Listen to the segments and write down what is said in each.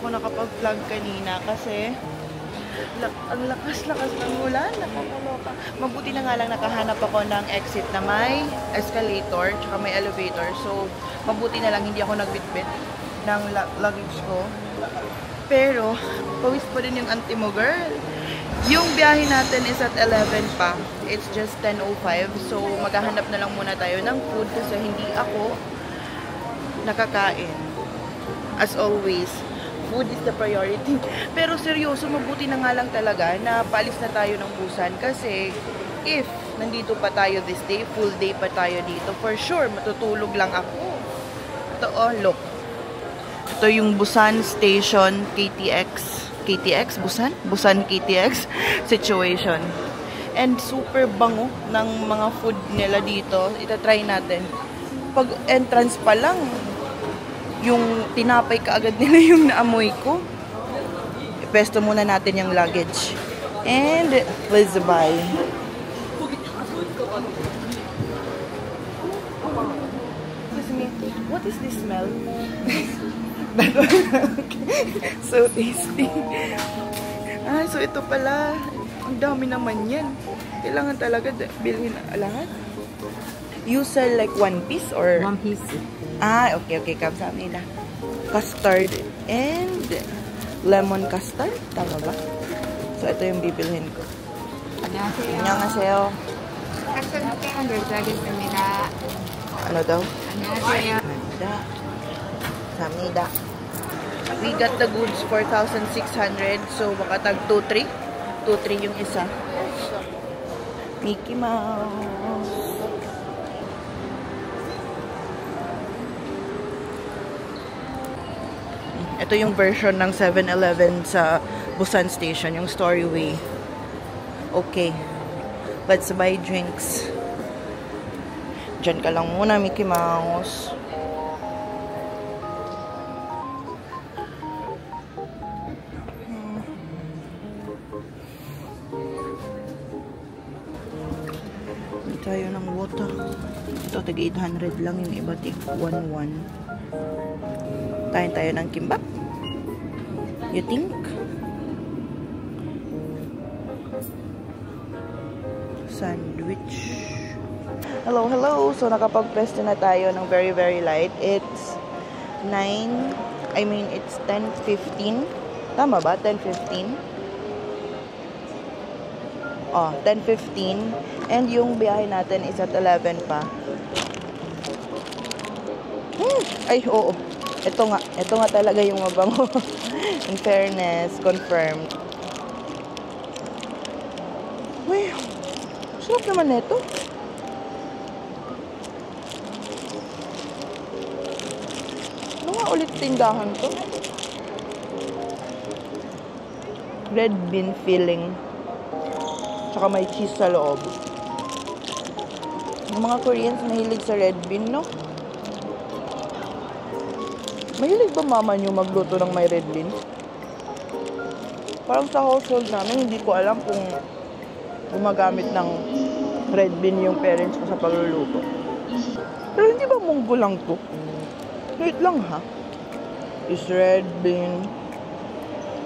ako nakapag-vlog kanina kasi ang lakas-lakas ng ulan. Nakakaloka. Mabuti na nga lang nakahanap ako ng exit na may escalator tsaka may elevator. So, mabuti na lang hindi ako nagbitbit ng luggage ko. Pero, pawis pa din yung auntie mo, girl. Yung biyahe natin is at 11 pa. It's just 10:05. So, maghahanap na lang muna tayo ng food kasi hindi ako nakakain. As always, food is the priority. Pero seryoso, mabuti na nga lang talaga na paalis na tayo ng Busan kasi if nandito pa tayo this day, full day pa tayo dito, for sure, matutulog lang ako. Ito, oh, look. Ito yung Busan Station KTX, Busan KTX situation. And super bango ng mga food nila dito. Itatry natin. Pag entrance pa lang, yung tinapay kaagad nila yung naamoy ko. Ipesto muna natin yung luggage. And, let's buy. Excuse me, what is this smell? So tasty. Ah, so ito pala. Ang dami naman yan. Kailangan talaga bilhin lahat. You sell like one piece or? One piece. Ah, okay. Kamsahamnida. Custard and lemon custard. Tama ba? So ito yung bibilhin ko. Annyeonghaseyo. Ano daw? Annyeonghaseyo. Samnida. We got the goods 4,600. So, baka tag 2,300. 2,300 yung isa. Mickey Mouse. Ito yung version ng 7-Eleven sa Busan Station. Yung Storyway. Okay. Let's buy drinks. Diyan ka lang muna, Mickey Mouse. Tayo ng water. Ito, tag 800 lang. Yung iba, tig 1,100. Kain tayo ng kimbap. You think? Sandwich. Hello. So, nakapag-presto na tayo ng very, very light. It's 10:15. Tama ba? 10:15? Oh, 10:15. And yung biyahe natin is at 11 pa. Ay, oo. Ito nga talaga yung mabango. In fairness, confirmed. Uy, sarap naman nito. Ano nga ulit tindahan to? Red bean filling. Tsaka may cheese sa loob. Yung mga Koreans mahilig sa red bean, no? Mahilig ba mama nyo magluto ng may red bean? Parang sa household namin, hindi ko alam kung gumagamit ng red bean yung parents ko sa pagluluto. Pero hindi ba munggo lang to? Wait lang ha. Is red bean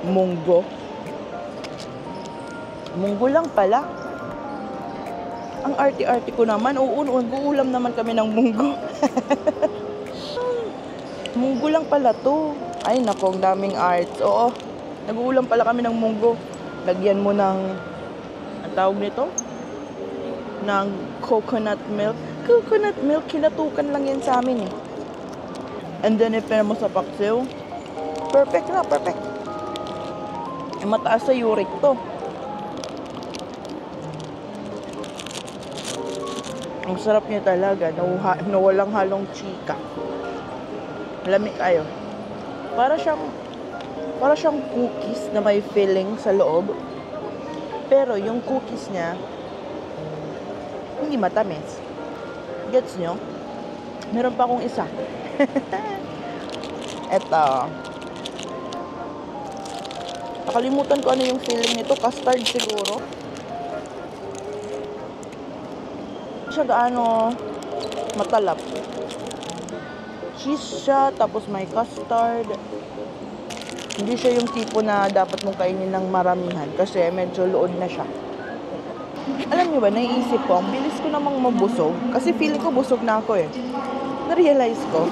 munggo? Munggo lang pala. Ang arty-arty ko naman. Uulam naman kami ng munggo. Munggo lang pala to. Ay nako, ang daming arts. Oo, nag-uulam pala kami ng munggo. Lagyan mo ng, ang tawag nito? Ng coconut milk. Coconut milk, kinatukan lang yan sa amin eh. And then ipera mo sa paksiw. Perfect na, perfect. Eh, mataas sa uric to. Ang sarap niya talaga. Walang halong chika. Lamig kayo. Para siyang cookies na may filling sa loob. Pero yung cookies niya hindi matamis. Gets nyo? Meron pa akong isa. Eto. Nakalimutan ko ano yung filling nito. Custard siguro. Siya gaano matalap. Cheese siya, tapos may custard. Hindi siya yung tipo na dapat mong kainin ng maramihan kasi medyo load na siya. Alam niyo ba, naiisip ko, ang bilis ko namang mabusog kasi feeling ko busog na ako eh. Na-realize ko,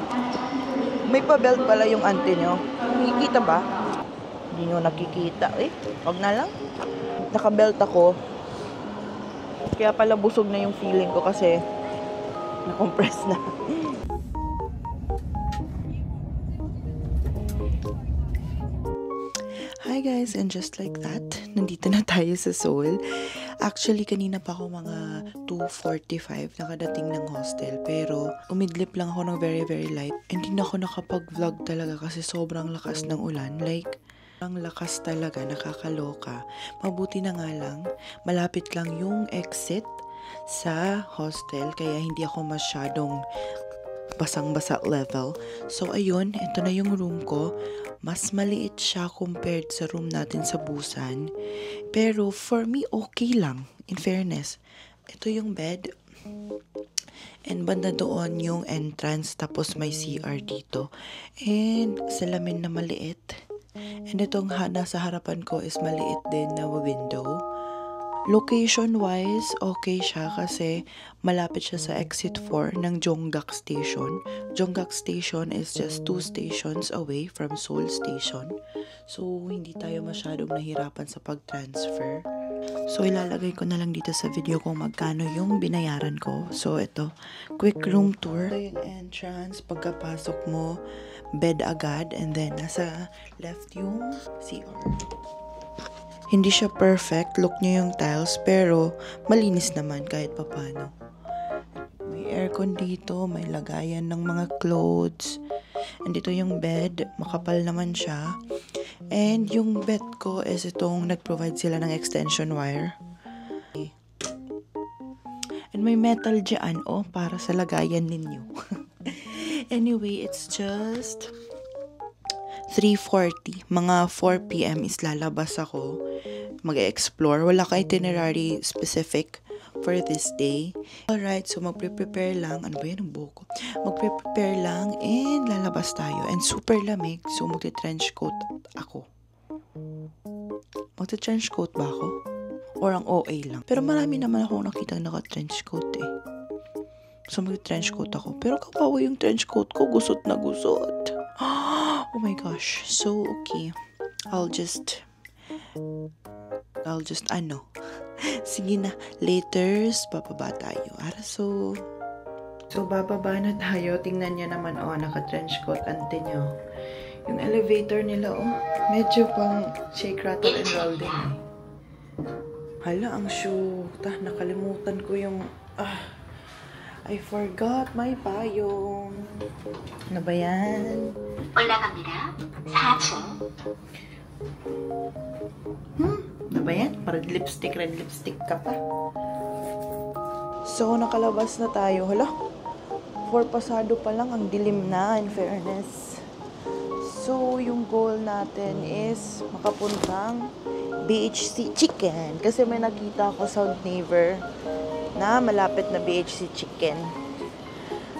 may pa-belt pala yung auntie nyo. Nakikita ba? Hindi nyo nakikita. Wag na lang. Naka-belt ako. Kaya pala busog na yung feeling ko kasi na-compress na. Hi guys, and just like that, nandito na tayo sa Seoul. Actually, kanina pa ako mga 2:45 nakadating ng hostel. Pero, umidlip lang ako ng very, very light. Hindi na ako nakapag-vlog talaga kasi sobrang lakas ng ulan. Like, ang lakas talaga, nakakaloka. Mabuti na nga lang, malapit lang yung exit sa hostel. Kaya hindi ako masyadong basang-basa level. So, ayun, ito na yung room ko. Mas maliit siya compared sa room natin sa Busan. Pero, for me, okay lang. In fairness. Ito yung bed. And banda doon yung entrance. Tapos may CR dito. And salamin na maliit. And itong nasa harapan ko is maliit din na window. Location-wise, okay siya kasi malapit siya sa exit 4 ng Jonggak Station. Jonggak Station is just 2 stations away from Seoul Station. So, hindi tayo masyadong nahirapan sa pag-transfer. So, ilalagay ko na lang dito sa video kung magkano yung binayaran ko. So, ito, quick room tour. Ito yung entrance. Pagkapasok mo, bed agad. And then, nasa left yung CR. Hindi siya perfect, look niyo yung tiles, pero malinis naman kahit papano. May aircon dito, may lagayan ng mga clothes. And dito yung bed, makapal naman siya. And yung bed ko is itong nag-provide sila ng extension wire. And may metal dyan, para sa lagayan ninyo. Anyway, it's just 3:40. Mga 4 p.m. is lalabas ako. Mag-explore. Wala ka itinerary specific for this day. Alright, so magpe-prepare lang. Ano ba yan ang buhok ko? Magpe-prepare lang and lalabas tayo. And super lamig, so magte-trench coat ako. Magte-trench coat ba ako? Or ang OA lang? Pero marami naman ako nakita naka-trench coat eh. So magte-trench coat ako. Pero kawawa yung trench coat ko. Gusot na gusot. Oh my gosh. So, okay. I'll just sige na. Laters, bababa tayo. So, bababa na tayo. Tingnan nyo naman, naka-trench coat. Ante nyo. Yung elevator nila, medyo pang shake, rattle, and roll din eh. Hala, ang shoot. Nakalimutan ko yung, I forgot my payong. Ano ba yan? 올라갑니다. 4층. Ano ba yan? Parang red lipstick ka pa. So, nakalabas na tayo. Hala, 4 pasado pa lang. Ang dilim na, in fairness. So, yung goal natin is makapuntang BHC Chicken. Kasi may nakita ako sa neighbor na malapit na BHC Chicken.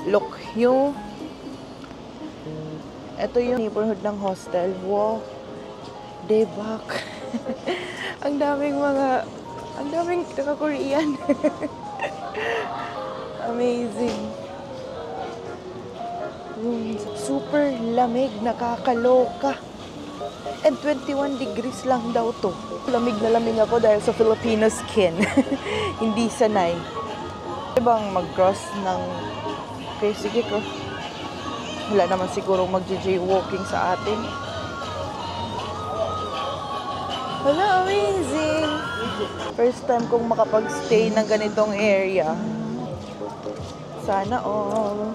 Look, ito yung neighborhood ng hostel. Wow, Daebak. ang daming taga-Korean. Amazing. Super lamig, nakakaloka. And 21 degrees lang daw to. Lamig na lamig ako dahil sa Filipino skin. Hindi sanay. Ibang mag-cross ng... Okay, sige ko. Wala naman siguro mag-jaywalking sa atin. Wala, amazing! First time kong makapag-stay ng ganitong area. Sana all.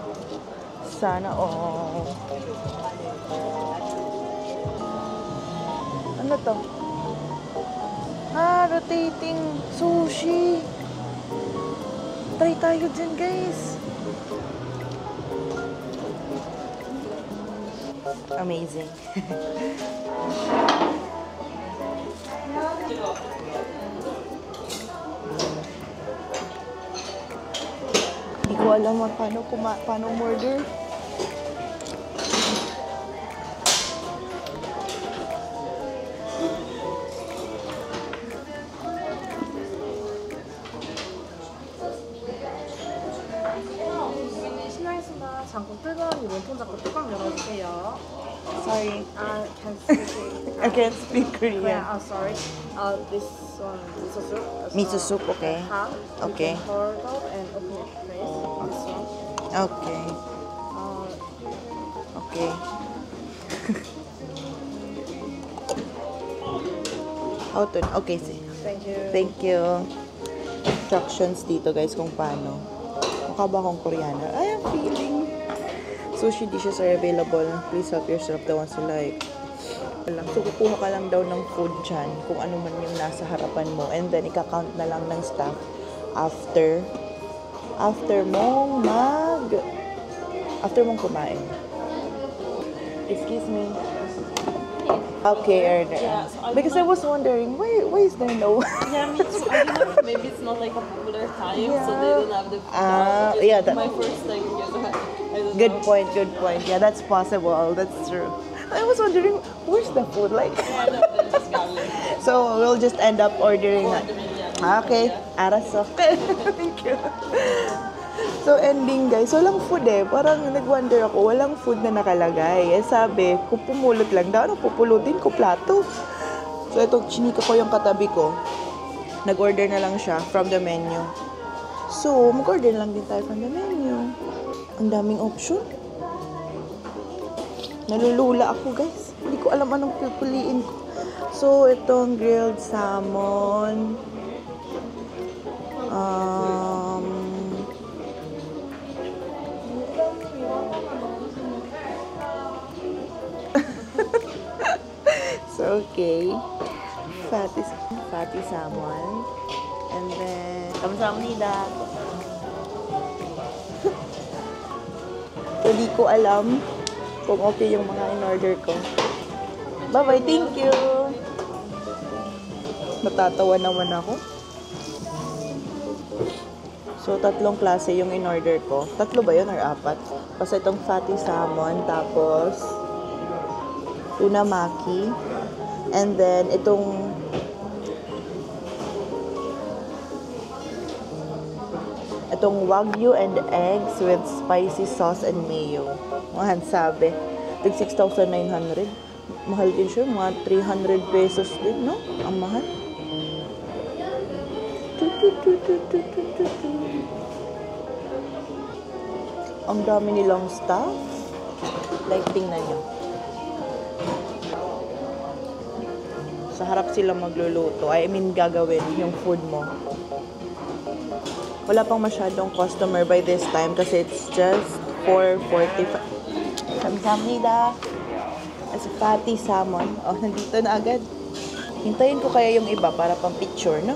Sana all. Ano to? Rotating sushi. Try tayo dyan, guys. Amazing. Hindi ko alam paano order. 뜨거운 몸통 잡고 뚜껑 열어주세요. Sorry. Can speak. I can't speak Korean. Yeah, sorry. This one, miso soup. Miso soup, okay. Half. Okay. You can hold up and open it, please. This one. Okay. Okay. How to? Okay, see. Thank you. Thank you. Instructions dito guys kung paano. Mukha ba akong Koreana? I am feeling. Sushi dishes are available. Please help yourself the ones you like. So, kukuha ka lang daw ng food dyan kung ano man yung nasa harapan mo. And then, ika-count na lang ng staff after mong kumain. Excuse me. Okay, order. Yeah, so Because I was wondering, why is there no? Yeah, me too. I don't know. Maybe it's not like a popular time, so they don't have the. Yeah, my first time. I don't Good know. point, good point. Yeah, that's possible. That's true. I was wondering, where's the food? Like, Yeah, no, they're just gathering. so we'll just end up ordering. Okay, arasok. Thank you. So, ending guys, walang food eh. Parang nag-wonder ako, walang food na nakalagay. Eh, sabi, kung pumulot lang daw, ano pupulutin ko plato. So, ito, chinika ko yung katabi ko. Nag-order na lang siya from the menu. So, mag-order lang din tayo from the menu. Ang daming option. Nalulula ako guys. Hindi ko alam anong pipiliin ko. So, itong grilled salmon. So, okay. Fatty salmon. And then, kamsahamnida. So, di ko alam kung okay yung mga in-order ko. Bye-bye, thank you! Natatawa naman ako. So, 3 klase yung in-order ko. 3 ba yun or 4? Kasi itong fatty salmon, tapos tuna maki, and then itong wagyu and eggs with spicy sauce and mayo. Mga sabi, tig 6,900. Mahal din siya, mga 300 pesos din, no? Ang mahal. Ang dami nilang stuff. Like, tingnan nyo. Sa harap sila magluluto. I mean, gagawin yung food mo. Wala pang masyadong customer by this time kasi it's just 4:45. Kamsahamnida. As fatty salmon. Oh, nandito na agad. Hintayin ko kaya yung iba para pang picture, no?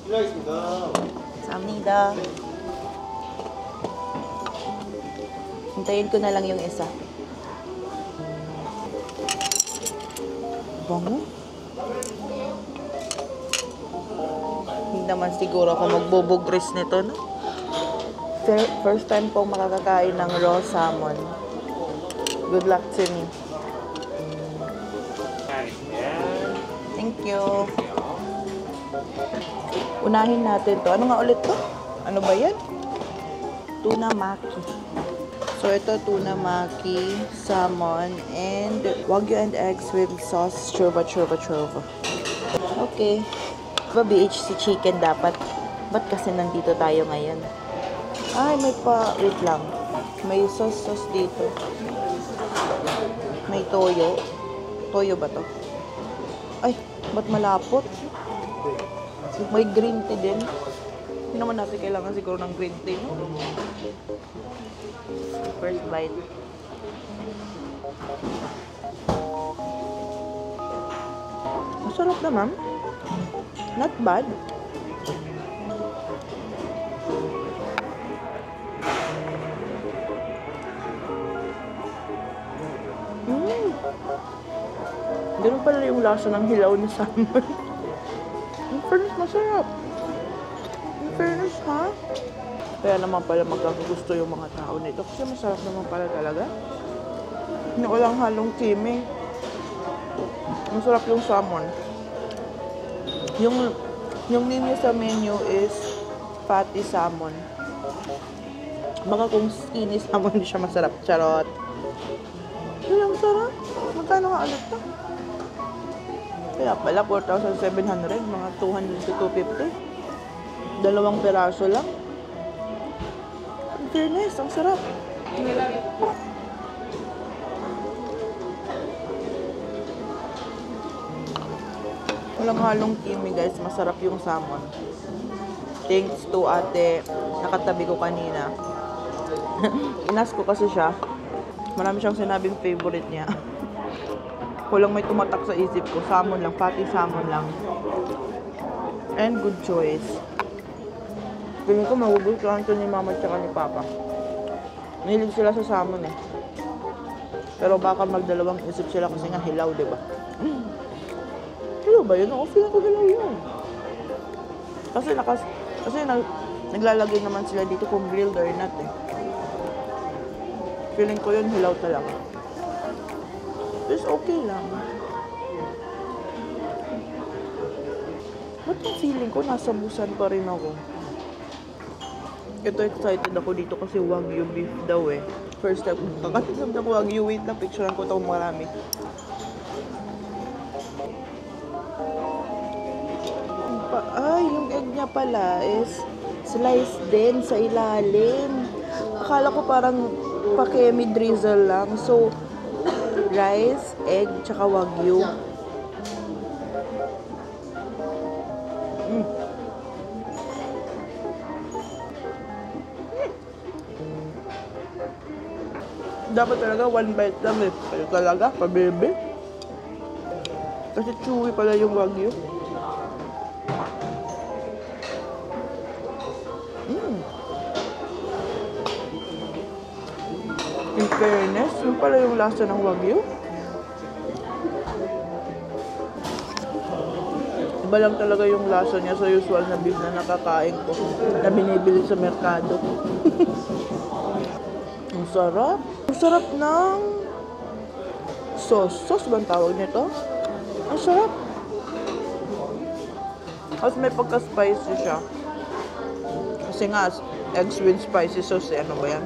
Kamsahamnida. Hintayin ko na lang yung isa. Bango. Hindi naman siguro ako magbubugris nito, no? First time pong makakakain ng raw salmon. Good luck to me. Thank you. Unahin natin to. Ano nga ulit to? Ano ba yan? Tuna maki. So, ito tuna maki, salmon, and wagyu and eggs with sauce, churba. Okay. Diba BHC chicken dapat? Ba't kasi nandito tayo ngayon? Ay, may pa... Wait lang. May sauce dito. May toyo. Toyo ba to? Ay, ba't malapot? May green tea din. Hindi naman natin kailangan siguro ng green tea, no? First bite. Masarap naman. Not bad. Ganun pala yung lasa ng hilaw na salmon. In fairness, masarap. In fairness, ha? Kaya naman pala magkakagusto yung mga tao nito. Kasi masarap naman pala talaga. Walang halong kiming. Masarap yung salmon. Yung linya sa menu is fatty salmon. Baka kung skinny salmon hindi siya masarap. Charot. Ay, ang sarap. Magkano nga ulit to? Kaya pala, 4,700. Mga 200 to 250. Dalawang peraso lang. In fairness, ang sarap. Walang halong kimi guys. Masarap yung salmon. Thanks to ate. Nakatabi ko kanina. Inas ko kasi siya. Marami siyang sinabing favorite niya. Walang may tumatak sa isip ko. Salmon lang. Pati salmon lang. And good choice. Piling ko magugustuhan to ni mama at ni papa. Mahilig sila sa salmon eh. Pero baka magdalawang isip sila kasi nga hilaw, diba? Hilaw ba yun? Oo, feeling ko hilaw yun. Kasi naglalagay naman sila dito kung grilled or not eh. Feeling ko yun hilaw talaga. It's okay lang. Ba't yung feeling ko nasa Busan pa rin ako? Ito excited ako dito kasi Wagyu beef daw eh. First time, kakatisam ng Wagyu. Wait na, picturean ko itong marami. Ay, yung egg niya pala is sliced din sa ilalim. Akala ko parang pakemi drizzle lang. So, rice, egg, tsaka Wagyu. Dapat talaga one bite lang eh. Pero talaga, pabebe. Kasi chewy pala yung Wagyu. In fairness, yun pala yung lasa ng Wagyu. Iba lang talaga yung lasa niya sa usual na beef na nakakain ko. Na binibili sa merkado. Ang sarap. Ang sarap ng sauce. Sauce ba ang tawag nito? Ang sarap. Tapos may pagka-spicy siya. Kasi nga, eggs with spicy sauce. Ano ba yan?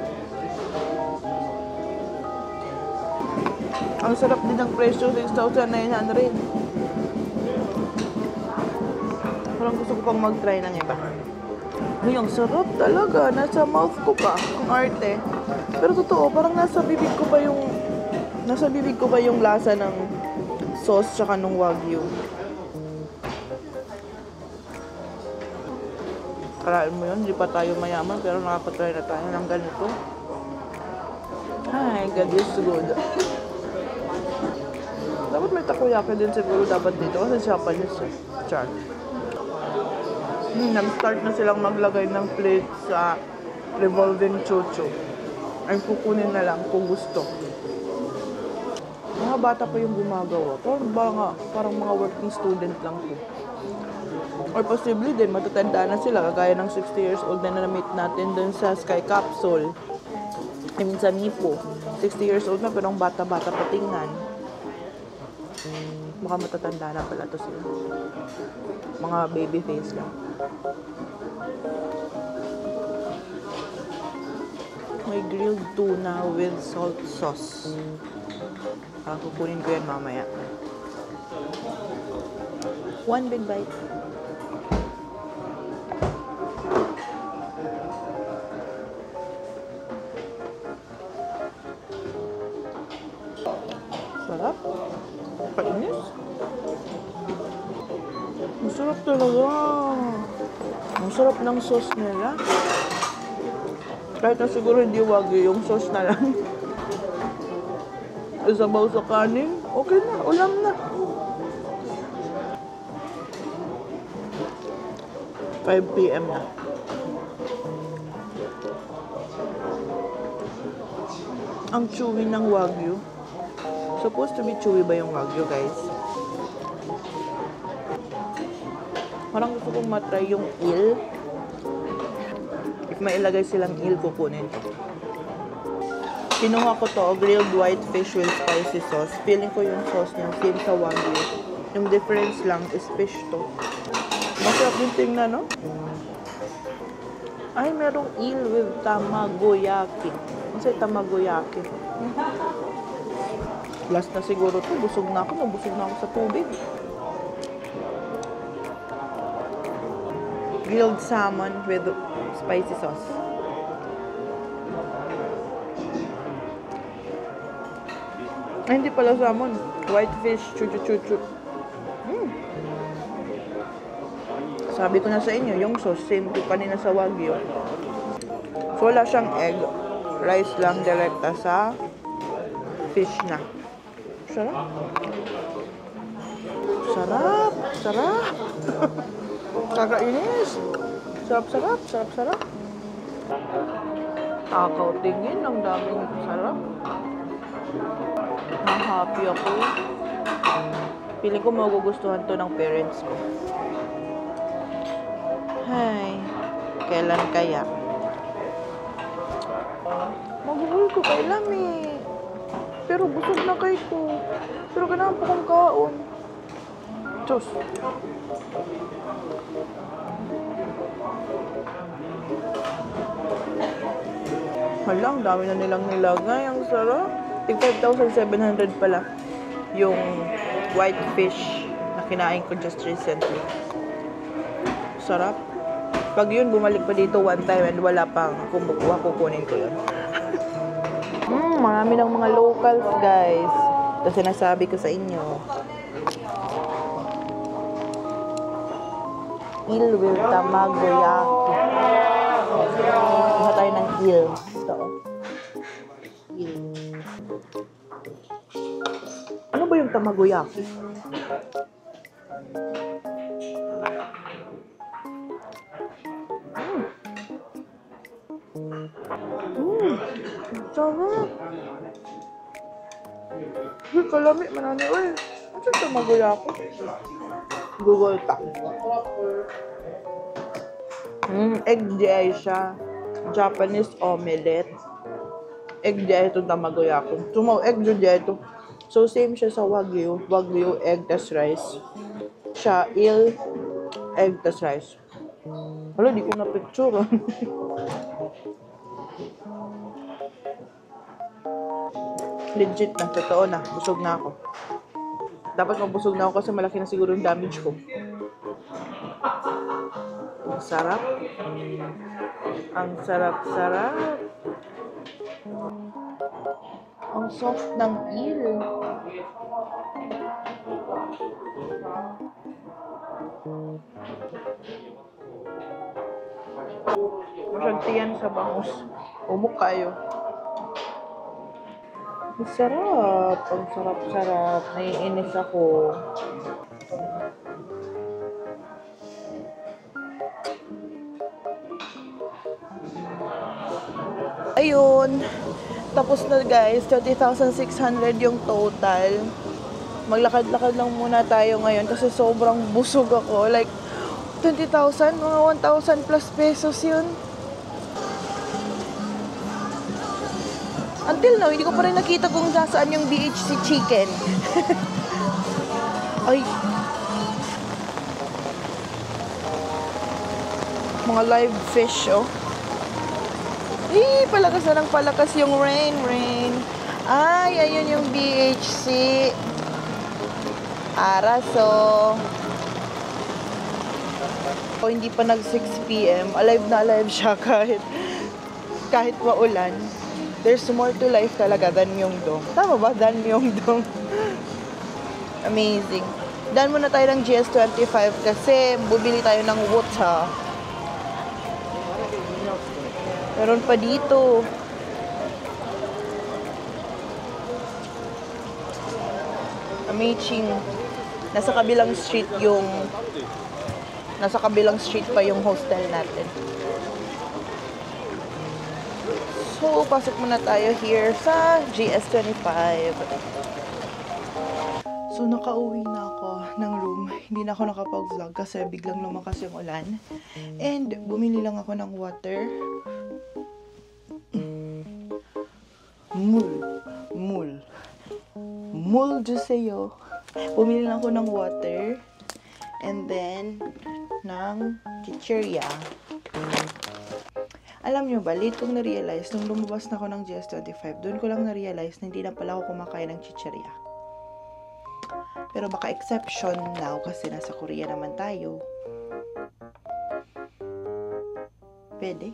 Ang sarap din ng presyo, 6,900. Parang gusto ko pang mag-try ng iba. Ay, ang sarap talaga. Nasa mouth ko pa. Ang arte. Pero totoo, parang nasa bibig ko pa yung lasa ng sauce tsaka ng Wagyu. Karaan mo yun, hindi pa tayo mayaman pero nakapatry na tayo ng ganito. Ay, God is good. Dapat may takoyaki din siguro dapat dito kasi Japanese eh. Char. Nag-start na silang maglagay ng plate sa revolving chuchu. Ay kukunin na lang kung gusto. Mga bata pa yung gumagawa. Parang mga working student lang po. Or possibly din, matatanda na sila. Kagaya ng 60 years old na na-meet natin dun sa Sky Capsule. I mean sa Nipo. 60 years old na pero ang bata-bata patingnan. Baka matatanda na pala to sila. Mga baby face lang. May grilled tuna with salt sauce. Parang kukunin ko yan mamaya. One big bite. Sarap. Painis. Masarap talaga. Ang sarap ng sauce nila. Kahit na siguro hindi Wagyu, yung sauce na lang. Isabaw sa kanin, okay na, ulam na. 5 PM na. Ang chewy ng Wagyu. Supposed to be chewy ba yung Wagyu, guys? Parang gusto kong matry yung eel. If may ilagay silang eel, kukunin ko. Kinuha ko to, grilled white fish with spicy sauce. Feeling ko yung sauce niya, same sa Wagyu. Yung difference lang is fish to. Masarap din tingnan, no? Ay, merong eel with tamagoyaki. Ano sa'yo tamagoyaki? Last na siguro to. Busog na ako. Nabusog na ako sa tubig. Grilled salmon with spicy sauce. Ay, hindi pala salmon. Whitefish, chuchu-chuchu. Sabi ko na sa inyo, yung sauce, same to kanina sa Wagyu. So, wala siyang egg. Rice lang direkta sa fish na. Sarap. Sarap. Sarap. Kakainis. Sarap, sarap. Sarap, sarap. Takaw tingin. Ang daming sarap. Na-happy ako. Piling ko magugustuhan to ng parents ko. Hay, kailan kaya? Maguhul ko kay Lami. Pero busog na kay ko. Pero kailangan pa kong kaon. Diyos. Hala, ang dami na nilang nilagay. Ang sarap. 5,700 pala yung white fish na kinain ko just recently. Sarap. Pag yun, bumalik pa dito one time and wala pang kumukuha, kukunin ko yun. Marami ng mga locals, guys. Kasi nasabi ko sa inyo. Eel with tamagoyaki. Kuha tayo ng eel. Ito. Eel. Ano ba yung tamagoyaki? Sarap. Uy, kalami. Manani. Uy, ano yung tamagoyaki? Google ta. Egg jay siya. Japanese omelette. Egg jay itong tamagoyaki. Tumaw, egg jay ito. So, same siya sa Wagyu. Wagyu, egg, tas rice. Siya, eel, egg, tas rice. Wala, di ko na picture. Legit na, totoo na. Busog na ako. Dapat mabusog na ako kasi malaki na siguro yung damage ko. Ang sarap. Ang sarap-sarap. Ang soft ng eel. Masyagtiyan sa bangus. Umok kayo. Ang sarap. Ang sarap-sarap. Naiinis ako. Ayun. Tapos na guys. 30,600 yung total. Maglakad-lakad lang muna tayo ngayon kasi sobrang busog ako. Like, 20,000? Mga 1,000 plus pesos yun. Until now, hindi ko pa rin nakita kung nasaan yung BHC chicken. Ay. Mga live fish, oh. Palakas na ng palakas yung rain. Ay, ayun yung BHC. Araso. O, hindi pa nag 6 PM. Alive na alive siya kahit maulan. There's more to life talaga than Myeongdong. Tama ba? Than Myeongdong. Amazing. Daan muna tayo ng GS25 kasi bubili tayo ng water. Meron pa dito. Amazing. Nasa kabilang street pa yung hostel natin. So, pasok muna tayo here sa GS25. So, nakauwi na ako ng room. Hindi na ako nakapag-vlog kasi biglang lumakas yung ulan. And, bumili lang ako ng water. Mul juseyo. Bumili lang ako ng water. And then, ng chichirya. Alam nyo ba, late kong na-realize, nung lumabas na ako ng GS25, doon ko lang na-realize na hindi na pala ako kumakain ng chicheria. Pero baka exception now kasi nasa Korea naman tayo. Pwede.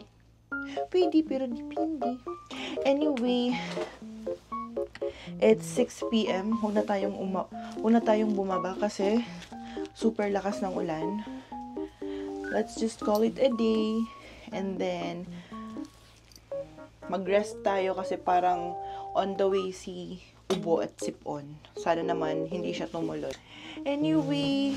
Pwede, pero depende. Anyway, it's 6 p.m. Huwag na tayong bumaba kasi super lakas ng ulan. Let's just call it a day. And then, mag-rest tayo kasi parang on the way si Ubo at Sipon. Sana naman hindi siya tumuloy. Anyway,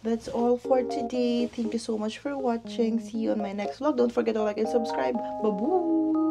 that's all for today. Thank you so much for watching. See you on my next vlog. Don't forget to like and subscribe. Babu!